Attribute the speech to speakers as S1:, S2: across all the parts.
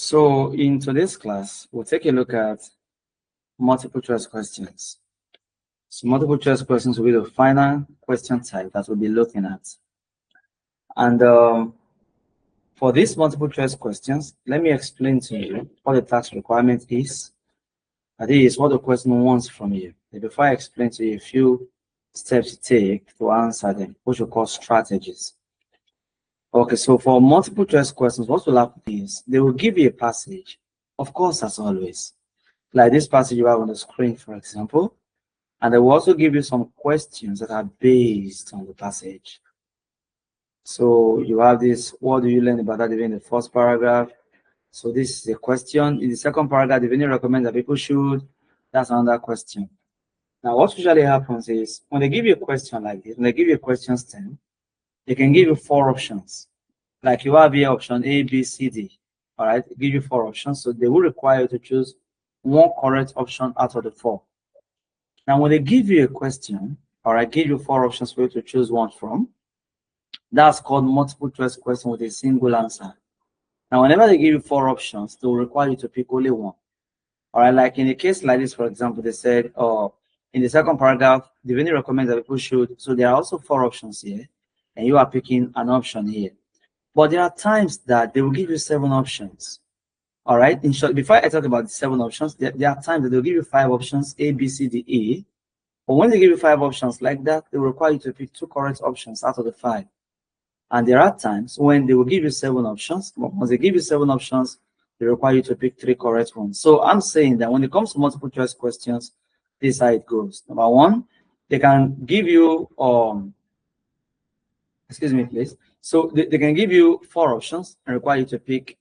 S1: So in today's class, we'll take a look at multiple choice questions. So multiple choice questions will be the final question type that we'll be looking at. And for these multiple choice questions, let me explain to you what the task requirement is. That is what the question wants from you. And before I explain to you a few steps to take to answer them, which we call strategies. Okay, so for multiple choice questions, what will happen is they will give you a passage, of course, as always, like this passage you have on the screen, for example, and they will also give you some questions that are based on the passage. So you have this, what do you learn about that in the first paragraph? So this is a question. In the second paragraph, the venue recommends that people should, that's another question. Now, what usually happens is when they give you a question like this, when they give you a question stem, they can give you 4 options. Like you have here option A, B, C, D. All right, give you 4 options. So they will require you to choose one correct option out of the 4. Now, when they give you a question, all right, give you 4 options for you to choose one from, that's called multiple choice question with a single answer. Now, whenever they give you 4 options, they will require you to pick only one. All right, like in a case like this, for example, they said, in the second paragraph, the venue recommends that people should. So there are also 4 options here, and you are picking an option here. But there are times that they will give you 7 options. All right. In short, before I talk about the 7 options, there are times that they'll give you 5 options, A, B, C, D, E. But when they give you 5 options like that, they will require you to pick 2 correct options out of the 5. And there are times when they will give you 7 options. But once they give you 7 options, they require you to pick 3 correct ones. So I'm saying that when it comes to multiple choice questions, this is how it goes. Number 1, they can give you excuse me, please. So they can give you 4 options and require you to pick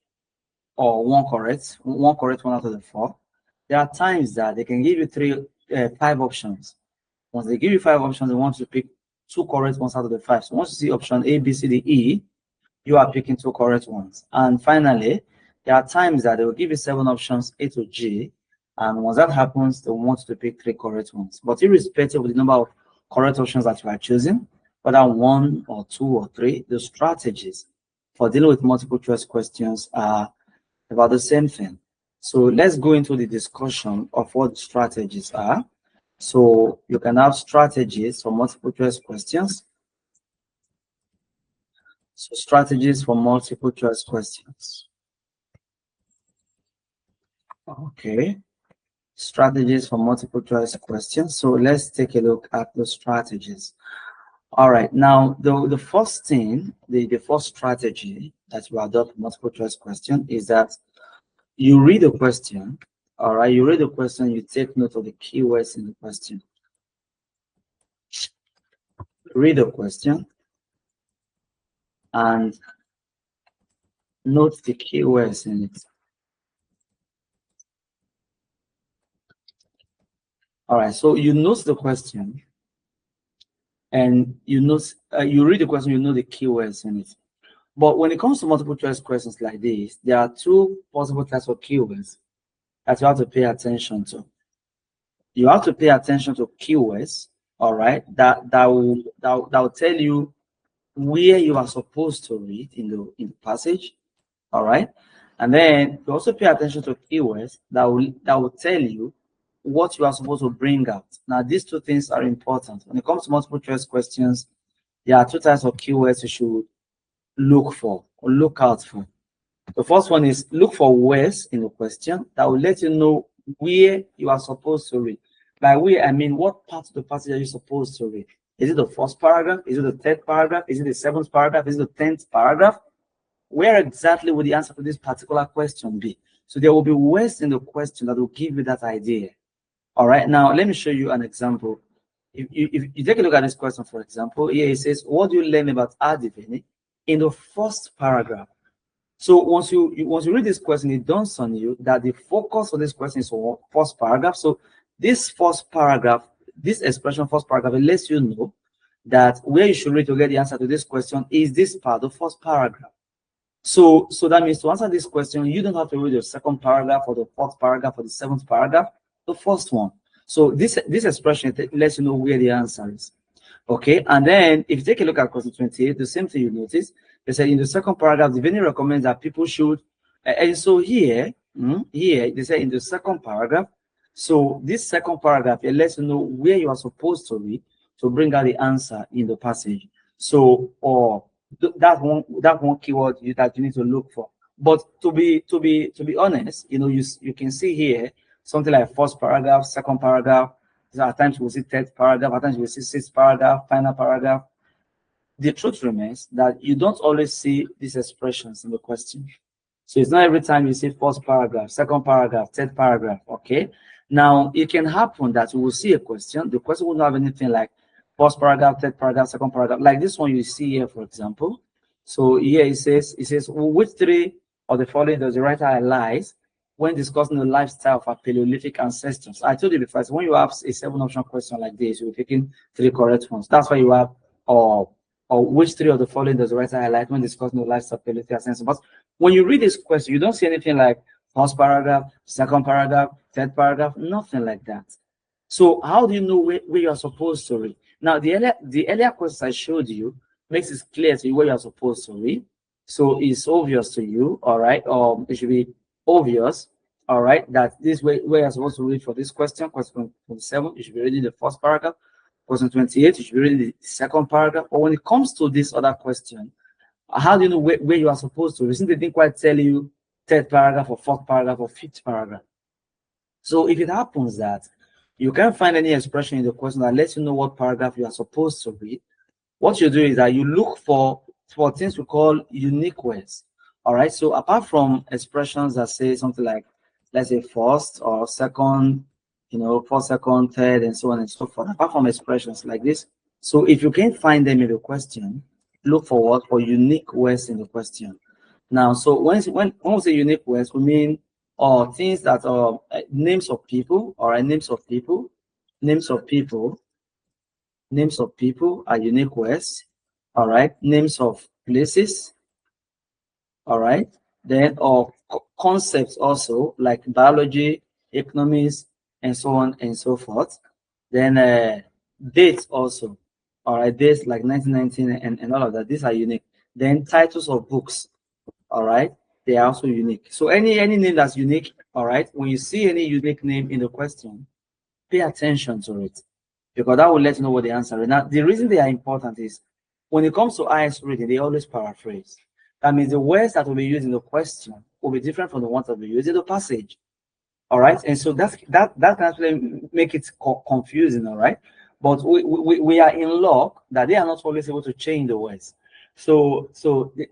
S1: one correct one out of the 4. There are times that they can give you 5 options. Once they give you 5 options, they want you to pick 2 correct ones out of the 5. So once you see option A, B, C, D, E, you are picking 2 correct ones. And finally, there are times that they will give you 7 options, A to G, and once that happens, they want you to pick 3 correct ones. But irrespective of the number of correct options that you are choosing, whether 1 or 2 or 3, the strategies for dealing with multiple choice questions are about the same thing. So let's go into the discussion of what strategies are. So you can have strategies for multiple choice questions. So strategies for multiple choice questions. Okay. Strategies for multiple choice questions. So let's take a look at the strategies. All right, now the first thing, the first strategy that you adopt multiple choice question is that you read the question. All right, you read the question, you take note of the keywords in the question. Read the question and note the keywords in it. All right, so you note the question and you read the question, you know the keywords in it. But when it comes to multiple choice questions like this, there are 2 possible types of keywords that you have to pay attention to. You have to pay attention to keywords, all right, that will tell you where you are supposed to read in the passage, all right. And then you also pay attention to keywords that will tell you what you are supposed to bring out. Now, these 2 things are important. When it comes to multiple choice questions, there are 2 types of keywords you should look for or look out for. The first one is look for words in the question that will let you know where you are supposed to read. By where, I mean what part of the passage are you supposed to read? Is it the first paragraph? Is it the 3rd paragraph? Is it the 7th paragraph? Is it the 10th paragraph? Where exactly will the answer to this particular question be? So there will be words in the question that will give you that idea. All right, now let me show you an example. If you take a look at this question, for example, here it says, what do you learn about adivini in the first paragraph? So once you read this question, it dawns on you that the focus of this question is on first paragraph. So this first paragraph, this expression first paragraph, it lets you know that where you should read to get the answer to this question is this part, the first paragraph. So that means to answer this question, you don't have to read the 2nd paragraph or the 4th paragraph or the 7th paragraph, the first one. So this expression lets you know where the answer is. Okay, and then if you take a look at question 28, the same thing you notice. They said in the 2nd paragraph, the venue recommends that people should, And so here, here they say in the second paragraph. So this second paragraph, it lets you know where you are supposed to read to bring out the answer in the passage. So, or that one keyword that you need to look for. But to be honest, you can see here something like first paragraph, second paragraph. At times we'll see third paragraph. At times we'll see sixth paragraph, final paragraph. The truth remains that you don't always see these expressions in the question. So it's not every time you see first paragraph, second paragraph, third paragraph, okay? Now, it can happen that you will see a question. The question will not have anything like first paragraph, third paragraph, second paragraph. Like this one you see here, for example. So here it says, which three of the following does the writer highlight when discussing the lifestyle of our Paleolithic ancestors? I told you before, so when you have a 7-option question like this, you're picking 3 correct ones. That's why you have, or which 3 of the following does the writer highlight when discussing the lifestyle of Paleolithic ancestors? But when you read this question, you don't see anything like first paragraph, second paragraph, third paragraph, nothing like that. So how do you know where you are supposed to read? Now, the earlier questions I showed you makes it clear to you where you are supposed to read. So it's obvious to you, all right? It should be obvious, all right, that this way where you're supposed to read for this question 27, you should be reading the first paragraph. Question 28, you should be reading the second paragraph. But when it comes to this other question, how do you know where you are supposed to read? Since they didn't quite tell you third paragraph or fourth paragraph or fifth paragraph. So if it happens that you can't find any expression in the question that lets you know what paragraph you are supposed to read, what you do is that you look for things we call unique words. All right. So apart from expressions that say something like, let's say first or second, first, second, third, and so on and so forth. Apart from expressions like this, so if you can't find them in the question, look for what? For unique words in the question. Now, so when we say unique words, we mean things that are names of people, all right, names of people are unique words, all right, names of places, all right, then concepts also like biology, economics, and so on and so forth. Then dates also, all right, dates like 1919 and all of that. These are unique. Then titles of books, all right, they are also unique. So any name that's unique, all right, when you see any unique name in the question, pay attention to it, because that will let you know what the answer is. Now, the reason they are important is when it comes to IELTS reading, they always paraphrase. That means the words that will be used in the question will be different from the ones that will be used in the passage. All right, and so that can actually make it confusing. All right, but we are in luck that they are not always able to change the words. So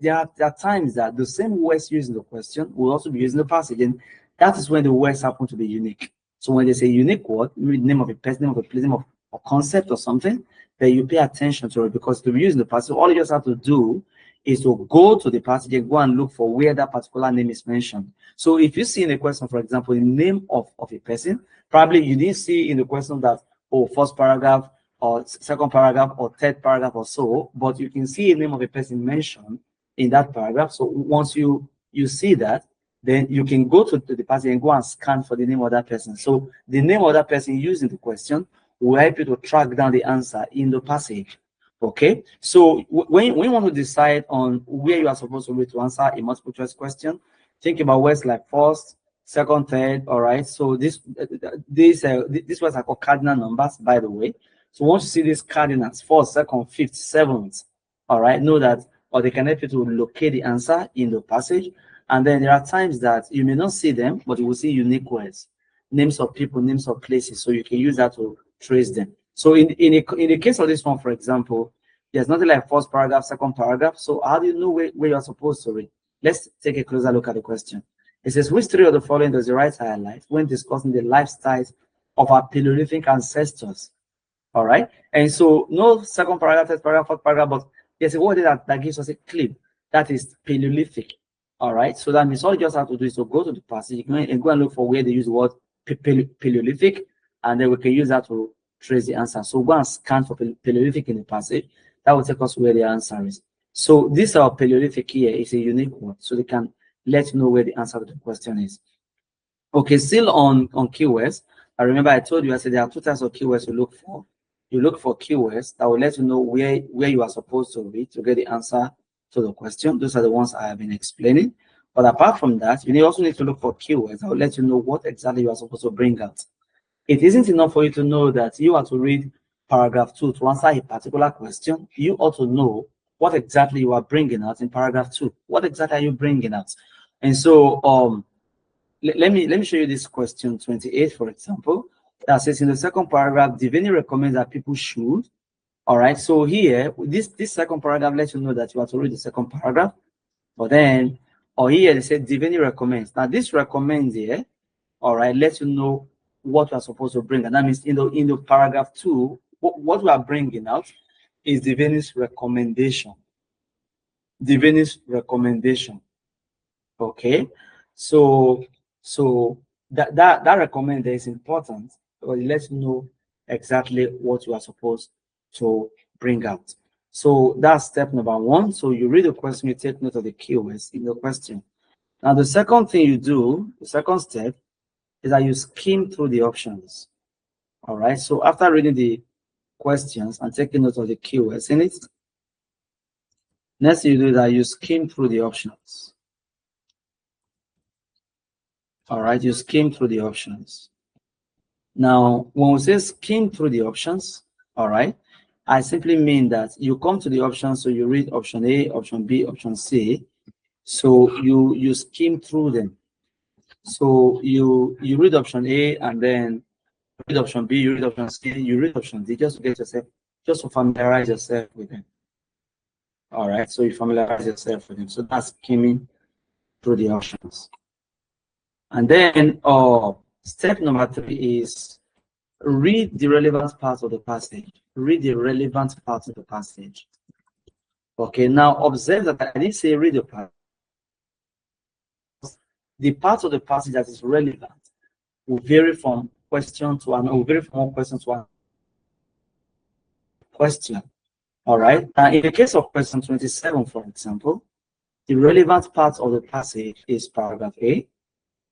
S1: there are times that the same words used in the question will also be used in the passage, and that is when the words happen to be unique. So when they say unique word, name of a person, name of a place, name of a concept or something, then you pay attention to it, because to be used in the passage, all you just have to do is to go to the passage and go and look for where that particular name is mentioned. So if you see in the question, for example, the name of a person, probably you didn't see in the question that, first paragraph or second paragraph or third paragraph or so, but you can see a name of a person mentioned in that paragraph. So once you see that, then you can go to the passage and go and scan for the name of that person. So the name of that person used in the question will help you to track down the answer in the passage. Okay, so when you want to decide on where you are supposed to read to answer a multiple choice question, think about words like first, second, third. All right, so these words are called cardinal numbers, by the way. So once you see these cardinals, first, second, fifth, seventh, all right, know that, or they can help you to locate the answer in the passage. And then there are times that you may not see them, but you will see unique words, names of people, names of places, so you can use that to trace them. So in the case of this one, for example, there's nothing like first paragraph, second paragraph. So how do you know where you're supposed to read? Let's take a closer look at the question. It says, which 3 of the following does the writer highlight when discussing the lifestyles of our Paleolithic ancestors? All right. And so no second paragraph, third paragraph, fourth paragraph, but there's a word that gives us a clip. That is Paleolithic. All right. So that means all you just have to do is to go to the passage and go and look for where they use the word Paleolithic, and then we can use that to trace the answer. So go and scan for Paleolithic in the passage. That will take us where the answer is. So this Paleolithic here is a unique word, so they can let you know where the answer to the question is. Okay, still on keywords. I remember I told you, I said there are 2 types of keywords you look for. You look for keywords that will let you know where you are supposed to read to get the answer to the question. Those are the ones I have been explaining. But apart from that, you also need to look for keywords that will let you know what exactly you are supposed to bring out. It isn't enough for you to know that you are to read paragraph 2 to answer a particular question. You ought to know what exactly you are bringing out in paragraph 2. What exactly are you bringing out? And so let me show you this question 28, for example, that says in the second paragraph, Divini recommends that people should. All right, so here, this second paragraph lets you know that you have to read the second paragraph. But then, or here they said Divini recommends. Now this recommends here, all right, lets you know what you are supposed to bring. And that means in the paragraph 2, what we are bringing out is Divini's recommendation. Divini's recommendation. Okay, so that recommend is important because it lets you know exactly what you are supposed to bring out. So that's step number 1. So you read the question, you take note of the keywords in the question. Now the second thing you do, the second step, is that you skim through the options. All right, so after reading the questions and taking note of the keywords in it, next you do that, you skim through the options. All right, you skim through the options. Now, when we say skim through the options, all right, I simply mean that you come to the options, so you read option A, option B, option C. So you skim through them. So you read option A and then read option B, you read option C, you read option D, just to get yourself, just to familiarize yourself with them. All right, so you familiarize yourself with them. So that's skimming through the options. And then step number 3 is read the relevant parts of the passage. Read the relevant parts of the passage. Okay, now observe that I didn't say read the part. The part of the passage that is relevant will vary from question to another, will vary from one question to one question. All right, in the case of question 27, for example, the relevant part of the passage is paragraph A.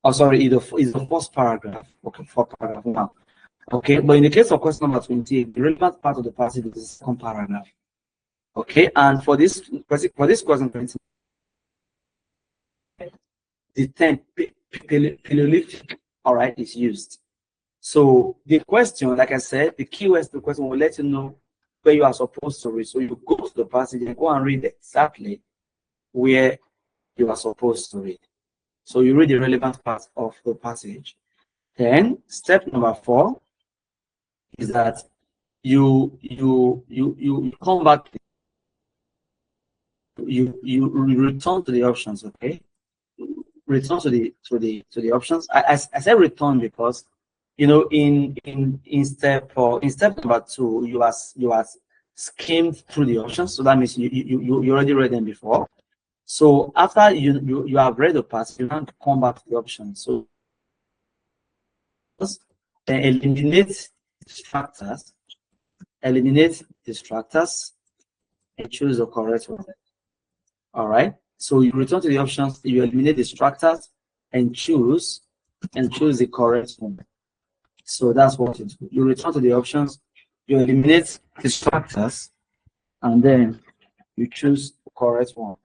S1: Oh, sorry, is the first paragraph. Okay, for paragraph 1. Okay, but in the case of question number 28, the relevant part of the passage is the second paragraph. Okay, and for this question 20, the term Paleolithic, all right, is used. So the question, like I said, the keywords to the question will let you know where you are supposed to read. So you go to the passage and go and read exactly where you are supposed to read. So you read the relevant part of the passage. Then step number 4 is that you come back, you return to the options. Okay, return to the options. I said return because in step number 2 you are skimmed through the options. So that means you already read them before. So after you have read the part, you want to come back to the options. So then eliminate distractors, and choose the correct one. All right, so you return to the options, you eliminate distractors and choose the correct one. So that's what you do. You return to the options, you eliminate distractors, and then you choose the correct one.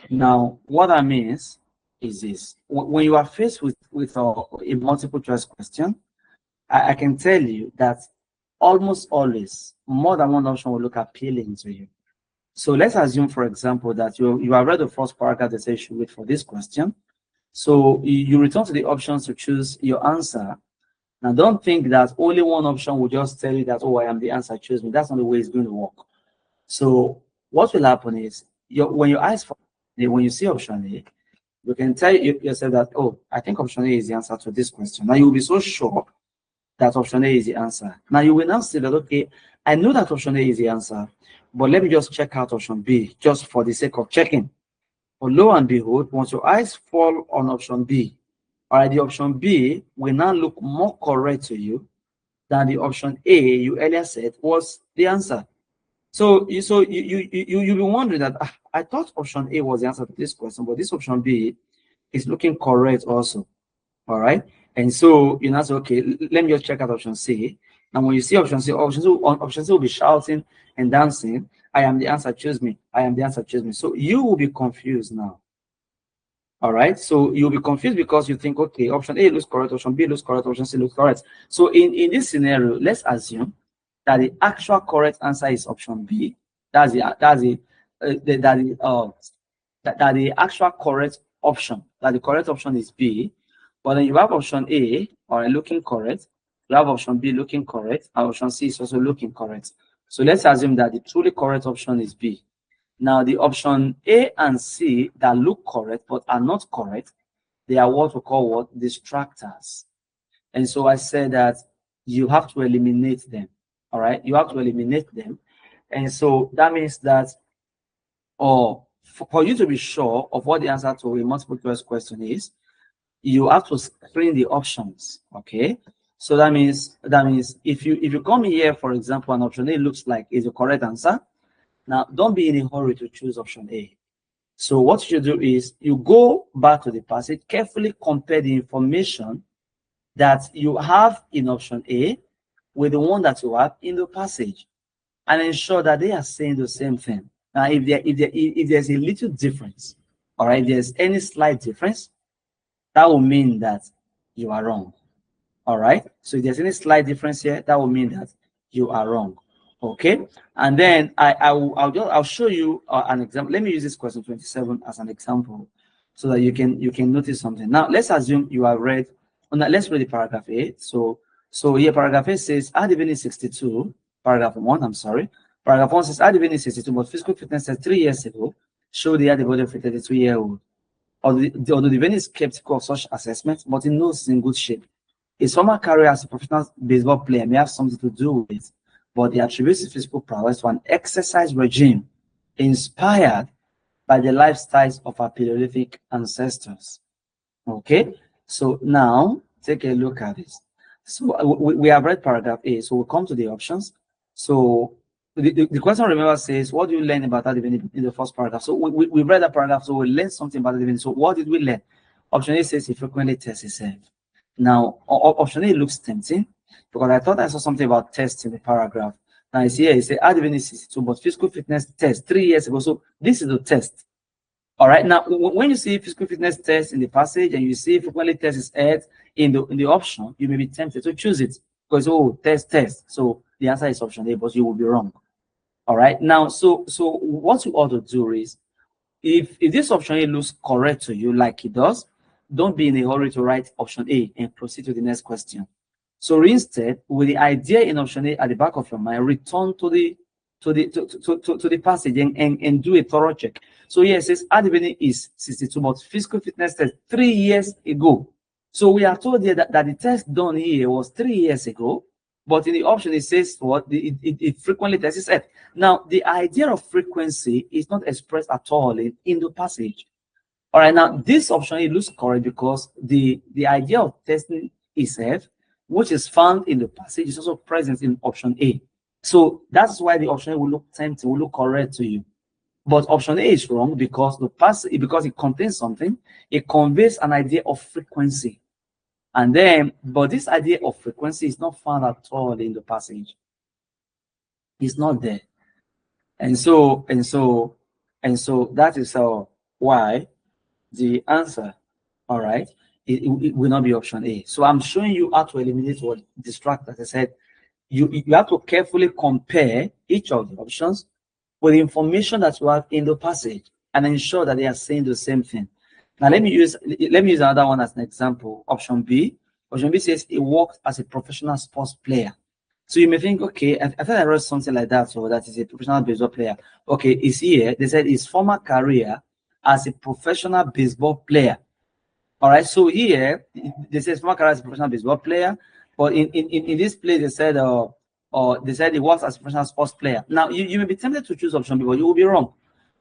S1: Now what that means is this: when you are faced with a multiple choice question, I can tell you that almost always more than one option will look appealing to you. So let's assume, for example, that you have read the first paragraph that says you should wait for this question. So you return to the options to choose your answer. Now don't think that only one option will just tell you that, oh, I am the answer, choose me. That's not the way it's going to work. So what will happen is when you ask for, when you see option A, you can tell yourself that, oh, I think option A is the answer to this question. Now you will be so sure that option A is the answer. Now you will now say that, okay, I know that option A is the answer, but let me just check out option B just for the sake of checking. But lo and behold, once your eyes fall on option B, all right, the option B will now look more correct to you than the option A you earlier said was the answer. So you'll be wondering that I thought option A was the answer to this question, but this option B is looking correct also. All right, and so you know, say, okay, let me just check out option C. And when you see option C, option C will be shouting and dancing, I am the answer, choose me. I am the answer, choose me. So you will be confused now. All right, so you'll be confused because you think, okay, option A looks correct, option B looks correct, option C looks correct. So in this scenario, let's assume that the actual correct answer is option B. That's the that the actual correct option, that the correct option is B. But then you have option A, or looking correct. You have option B looking correct, and option C is also looking correct. So let's assume that the truly correct option is B. Now, the option A and C that look correct but are not correct, they are what we call what? Distractors. And so I said that you have to eliminate them. All right, you have to eliminate them. And so that means that, or for you to be sure of what the answer to a multiple choice question is, you have to screen the options. Okay, so that means if you come here, for example, an option A looks like is the correct answer. Now, don't be in a hurry to choose option A. So what you do is you go back to the passage, carefully compare the information that you have in option A with the one that you have in the passage, and ensure that they are saying the same thing. Now, if there's a little difference, all right, if there's any slight difference, that will mean that you are wrong. All right. So if there's any slight difference here, that will mean that you are wrong. Okay. And then I'll show you an example. Let me use this question 27 as an example, so that you can notice something. Now let's assume you have read. Let's read the paragraph A. So here paragraph A says Adivin is 62. Paragraph 1. I'm sorry. Paragraph 1 says Adivin is 62, but physical fitness said 3 years ago showed he had the body of a 32-year-old. Although the Divine is skeptical of such assessments, but he knows he's in good shape. His former career as a professional baseball player may have something to do with it, but he attributes his physical prowess to an exercise regime inspired by the lifestyles of our Paleolithic ancestors. Okay, so now take a look at this. So we have read paragraph A, so we'll come to the options. So the question, remember, says, what do you learn about that divinity in the first paragraph? So we read that paragraph, so we learned something about the divinity. So what did we learn? Option A says he frequently tests himself. Now, option A looks tempting because I thought I saw something about tests in the paragraph. Now, you see here, it says, divinity 62, but physical fitness test 3 years ago. So this is the test. All right. Now, when you see physical fitness test in the passage and you see frequently test is add in the option, you may be tempted to choose it because, oh, test. So the answer is option A, but you will be wrong. All right. Now, so what you ought to do is, if this option A looks correct to you, like it does, don't be in a hurry to write option A and proceed to the next question. So instead, with the idea in option A at the back of your mind, return to the passage and do a thorough check. So here it says Adivini is 62, but physical fitness test 3 years ago. So we are told here that the test done here was 3 years ago, but in the option it says what it frequently tests it. Now the idea of frequency is not expressed at all in the passage. All right, now this option it looks correct because the idea of testing itself, which is found in the passage, is also present in option A. So that's why the option A will look tempting, will look correct to you. But option A is wrong because because it contains something, it conveys an idea of frequency. And then, but this idea of frequency is not found at all in the passage. It's not there. And so that is why the answer, all right, it will not be option A. So I'm showing you how to eliminate what distract. As I said, you have to carefully compare each of the options with the information that you have in the passage and ensure that they are saying the same thing. Now let me use another one as an example. Option B. Option B says he worked as a professional sports player. So you may think, okay, I thought I read something like that, so that is a professional baseball player. Okay, it's here. They said his former career as a professional baseball player. All right, so here they say former career as a professional baseball player, but in this place they said they said he works as a professional sports player. Now you may be tempted to choose option B, but you will be wrong.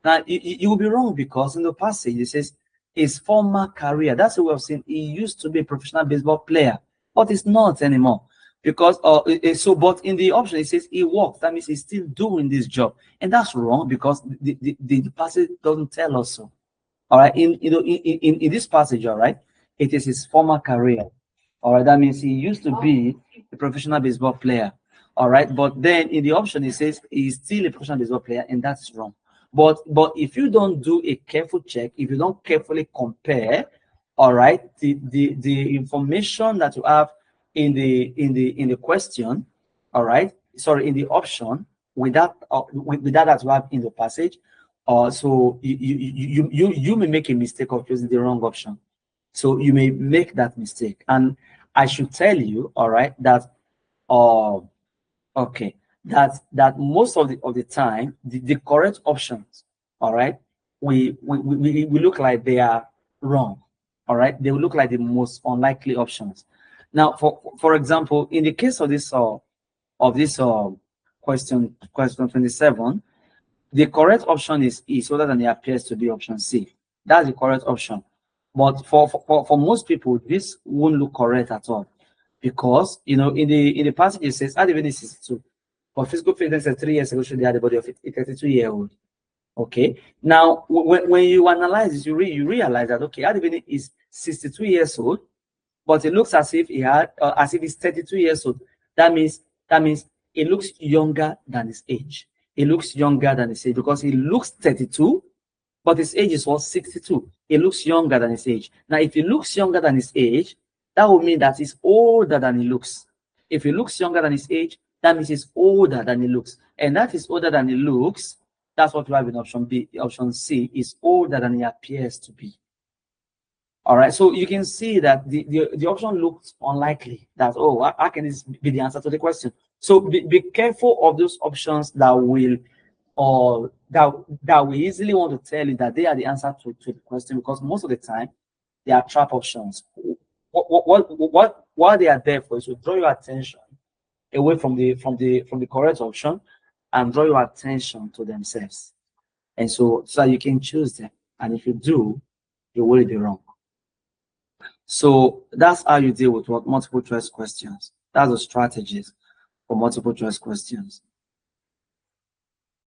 S1: Now you will be wrong because in the passage it says his former career. That's the way of saying he used to be a professional baseball player, but it's not anymore. Because but in the option it says he worked. That means he's still doing this job, and that's wrong because the passage doesn't tell us so. All right, in this passage, all right, it is his former career. All right, that means he used to be a professional baseball player. All right, but then in the option it says he's still a professional baseball player, and that's wrong. But if you don't do a careful check, if you don't carefully compare, all right, the information that you have in the question, all right, sorry, in the option, with that that you have in the passage, so you may make a mistake of choosing the wrong option. So you may make that mistake. And I should tell you, all right, that okay, that most of the time the correct options, all right, we look like they are wrong, all right, they will look like the most unlikely options. Now, for example, in the case of this question 27, the correct option is E, so that it appears to be option C. That's the correct option. But for most people, this won't look correct at all, because in the passage it says at the beginning 62, but physical fitness says 3 years ago should have the body of a 32-year-old. Okay. Now, when you analyze this, you realize that okay, at the beginning is 62 years old, but it looks as if he's 32 years old. That means it looks younger than his age. It looks younger than his age because he looks 32, but his age is 62. It looks younger than his age. Now, if he looks younger than his age, that would mean that he's older than he looks. If he looks younger than his age, that means he's older than he looks. And that is older than he looks. That's what we have in option B. Option C is older than he appears to be. All right, so you can see that the option looks unlikely. That, oh, how can this be the answer to the question? So be careful of those options that will that we easily want to tell you that they are the answer to the question, because most of the time they are trap options. What they are there for is to draw your attention away from the correct option and draw your attention to themselves, and so you can choose them. And if you do, you will be wrong. So that's how you deal with multiple choice questions. That's the strategies for multiple choice questions.